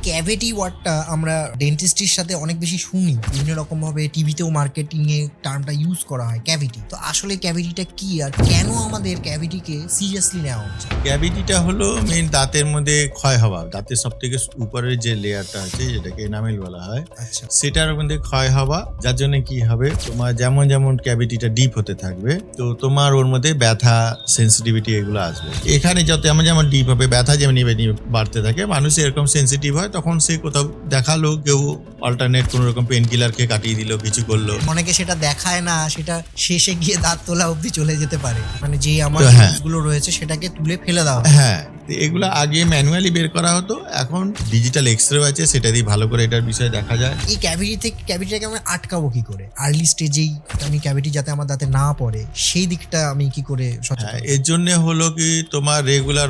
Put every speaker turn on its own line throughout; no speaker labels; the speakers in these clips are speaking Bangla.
ক্যাভিটি ওয়ার্ডটা আমরা ডেন্টিস্টের সাথে অনেক বেশি শুনি, বিভিন্ন রকম ভাবে টিভিতেও মার্কেটিং এ টার্মটা ইউজ করা হয় ক্যাভিটি। তো আসলে ক্যাভিটিটা কি আর কেন আমাদের ক্যাভিটিকে সিরিয়াসলি নেওয়া উচিত?
ক্যাভিটিটা হলো মেইন দাঁতের মধ্যে ক্ষয় হওয়া, দাঁতের সব থেকে উপরের যে লেয়ারটা আছে যেটাকে এনামেল বলা হয়,
আচ্ছা,
সেটার মধ্যে ক্ষয় হওয়া, যার জন্য কি হবে তোমার যেমন যেমন ক্যাভিটিটা ডিপ হতে থাকবে তো তোমার ওর মধ্যে ব্যথা সেন্সিটিভিটি এগুলো আসবে। এখানে যত যেমন ডিপ হবে ব্যথা যেমন বাড়তে থাকে, মানুষ এরকম সেন্সিটিভ হয়, তখন সে কোথাও দেখালো, কেউ অল্টারনেট কোনো রকম পেন কিলারকে কাটিয়ে দিল, কিছু করলো।
অনেকে সেটা দেখায় না, সেটা শেষে গিয়ে দাঁত তোলা অবধি চলে যেতে পারে, মানে যে আমার
তো হ্যাঁ।
গুলো রয়েছে সেটাকে তুলে ফেলে দেওয়া।
হ্যাঁ, তো এগুলো আগে ম্যানুয়ালি বের করা হতো, এখন ডিজিটাল এক্সরে আছে, সেটা দিয়ে ভালো করে এটার বিষয়ে দেখা যায়।
এই ক্যাভিটিটাকে আমি আটকাবো কি করে? আর্লি স্টেজেই আমি ক্যাভিটি যাতে আমার দাঁতে না পড়ে সেই দিকটা আমি কি করে
হ্যাঁ,
সচেতন?
এর জন্য হলো কি তোমার রেগুলার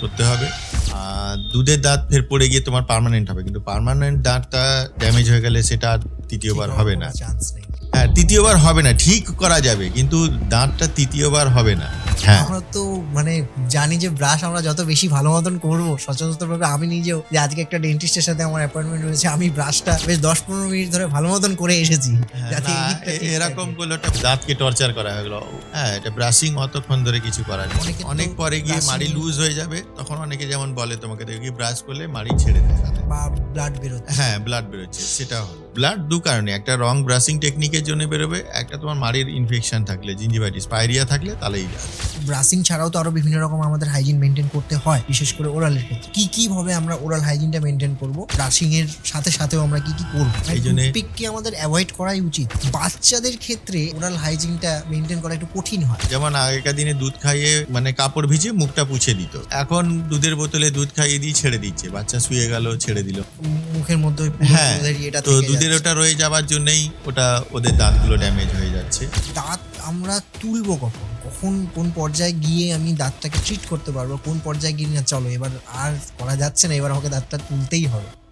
করতে হবে। আর দুধের দাঁত ফের পড়ে গিয়ে তোমার পার্মানেন্ট হবে, কিন্তু পার্মানেন্ট দাঁতটা ড্যামেজ হয়ে গেলে সেটা আর তৃতীয়বার হবে না।
চান্স নেই।
হ্যাঁ, তৃতীয়বার হবে না, ঠিক করা যাবে কিন্তু দাঁতটা তৃতীয়বার হবে না। হ্যাঁ,
আমরা তো মানে জানি যে ব্রাশ আমরা যত বেশি ভালো মতন করবো, সচেতনভাবে আমি নিজেও যে আজকে একটা ডেন্টিস্টের সাথে আমার অ্যাপয়েন্টমেন্ট রয়েছে, আমি ব্রাশটা বেশ 10-15 মিনিট ধরে ভালো মতন করে এসেছি, যাতে এই
না,
দিকটা ঠিক
এরকম
থাকে।
করলে একটা দাঁতকে টর্চার করা হলো। হ্যাঁ, এটা ব্রাশিং অতক্ষণ ধরে কিছু করার নেই।
অনেকে তো
অনেক পরে গিয়ে
brushing-
মাড়ি লুজ হয়ে যাবে, তখন অনেকে যেমন বলে তোমাকে দেখি ব্রাশ করলে মাড়ি ছেড়ে দেয় দাঁতে।
বা ব্লাড বেরোচ্ছে।
হ্যাঁ, ব্লাড বেরোচ্ছে, সেটা হলো ব্লাড দু কারণে, একটা রং ব্রাশিং টেকনিকের জন্য বেরোবে, একটা তোমার মাড়ির ইনফেকশন থাকলে, জিঞ্জিভাইটিস পায়রিয়া থাকলে তাহলেই যাবে।
ব্রাশিং ছাড়াও তো আরো বিভিন্ন রকম আমাদের হাইজিন মেনটেন করতে হয়, বিশেষ করে ওরালের ক্ষেত্রে। কি কি ভাবে আমরা ওরাল হাইজিনটা মেনটেন করব? ব্রাশিং এর সাথে সাথেও আমরা কি কি করব?
এই জন্যে-
টুথপিককে আমাদের অ্যাভয়েড করাই উচিত। বাচ্চাদের ক্ষেত্রে ওরাল হাইজিনটা মেনটেন করা একটু কঠিন হয়।
যেমন আগেকার দিনে দুধ খাইয়ে মানে কাপড় ভিজিয়ে মুখটা পুছে দিত, এখন দুধের বোতলে দুধ খাইয়ে দিয়ে ছেড়ে দিচ্ছে, বাচ্চা শুয়ে গেল ছেড়ে দিল।
মুখের মধ্যে ওই পুরো
হ্যাঁ,
দুধের ইয়েটা
তো
থেকে
দুধের
যাচ্ছে।
ওটা রয়ে যাওয়ার জন্যই ওটা ওদের দাঁতগুলো ড্যামেজ হয়ে যাচ্ছে।
দাঁত আমরা তুলবো কখন? কখন কোন পর্যায়ে গিয়ে আমি দাঁতটাকে ট্রিট করতে পারবো? কোন পর্যায়ে গিয়ে না চলো এবার আর করা যাচ্ছে না, এবার আমাকে দাঁতটা তুলতেই হবে?